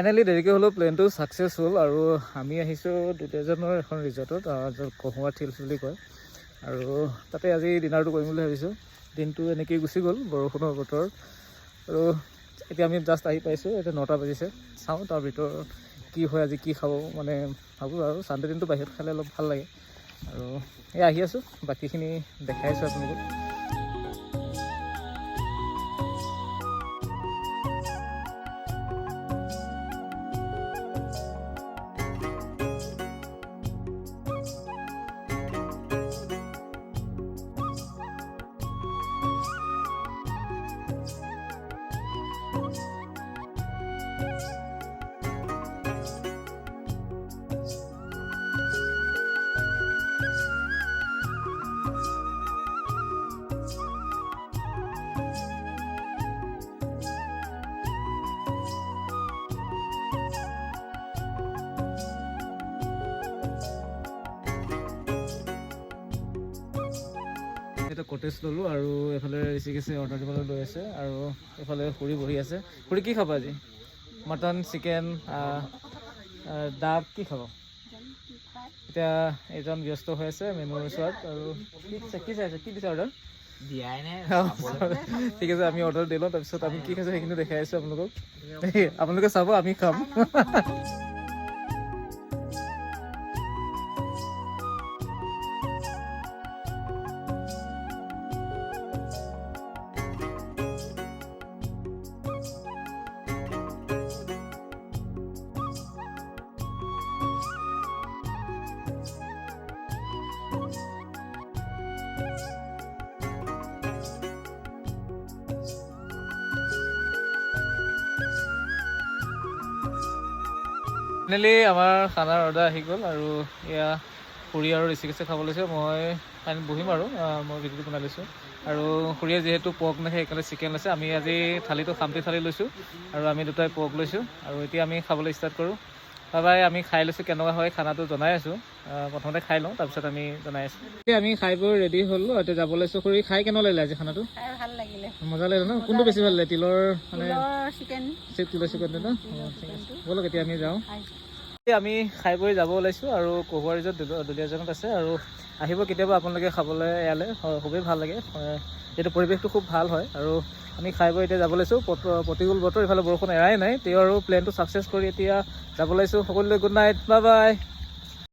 Finally দেৰিকৈ হ'লেও প্লেনটো ছাকচেছ হ'ল আৰু আমি আহিছোঁ দুলীয়াজানৰ এখন ৰিজৰ্টত য'ত কহুৱা হিলছ বুলি কয় আৰু তাতে আজি ডিনাৰটো কৰিম বুলি ভাবিছোঁ। দিনটো এনেকেই গুচি গ'ল বৰষুণৰ বতৰ আৰু এতিয়া আমি জাষ্ট আহি পাইছোঁ। এতিয়া 9টা বাজিছে। চাওঁ তাৰ ভিতৰত কি হয়, আজি কি খাব মানে ভাবোঁ আৰু ছানডে দিনটো বাহিৰত খালে অলপ ভাল লাগে আৰু এই আহি আছোঁ, বাকীখিনি দেখাই আছোঁ আপোনালোকক। এটা কটেজ ল'লোঁ আৰু এইফালে ঋষিকেশে অৰ্ডাৰ দিবলৈ লৈ আছে আৰু এইফালে খুৰী বহি আছে। খুৰী কি খাব আজি? মটন, চিকেন, ডাব কি খাব? এতিয়া এজন ব্যস্ত হৈ আছে মেনুৰ ওচৰত আৰু কি চাইছে, কি দিছে অৰ্ডাৰ? দিয়াই নাই। ঠিক আছে, আমি অৰ্ডাৰ দি লওঁ, তাৰপিছত আমি কি খাইছোঁ সেইখিনি দেখাই আছোঁ আপোনালোকক। আপোনালোকে চাব, আমি খাম। ফাইনেলি আমাৰ খানাৰ অৰ্ডাৰ আহি গ'ল আৰু এয়া খুৰী আৰু ঋষিকেশে খাব লৈছে। মই ফাইনেলি বহিম আৰু মই ভিডিঅ'টো বনাই লৈছোঁ আৰু খুৰীয়ে যিহেতু পৰ্ক নাখায় সেইকাৰণে চিকেন লৈছে। আমি আজি থালিটো খামটি থালি লৈছোঁ আৰু আমি দুটাই পৰ্ক লৈছোঁ আৰু এতিয়া আমি খাবলৈ ষ্টাৰ্ট কৰোঁ। বাবাই আমি খাই লৈছোঁ, কেনেকুৱা হয় খানাটো জনাই আছোঁ। প্ৰথমতে খাই লওঁ, তাৰপিছত আমি জনাই আছোঁ। এতিয়া আমি খাই বৈ ৰেডি হ'লোঁ, এতিয়া যাব লৈছোঁ। খুৰী খাই কেনেকুৱা লাগিলে আজি খানাটো? ভাল লাগিলে, মজা লাগিলে ন? কোনটো বেছি ভাল লাগিলে? তিলৰ মানে চিকেন, তিলৰ চিকেনটো ন? ব'লক এতিয়া আমি যাওঁ। আমি খাই বৈ যাব ওলাইছোঁ আৰু কহুৱা ৰিজৰ্ট দুলীয়াজানত আছে আৰু আহিব কেতিয়াবা আপোনালোকে খাবলৈ ইয়ালৈ, খুবেই ভাল লাগে। যিহেতু পৰিৱেশটো খুব ভাল হয় আৰু আমি খাই বৈ এতিয়া যাব লৈছোঁ। প্ৰতিকূল বতৰ, ইফালে বৰষুণ এৰাই নাই। তেওঁ আৰু প্লেনটো ছাকচেছ কৰি এতিয়া যাব ওলাইছোঁ। সকলোলৈ গুড নাইট, বাই বাই।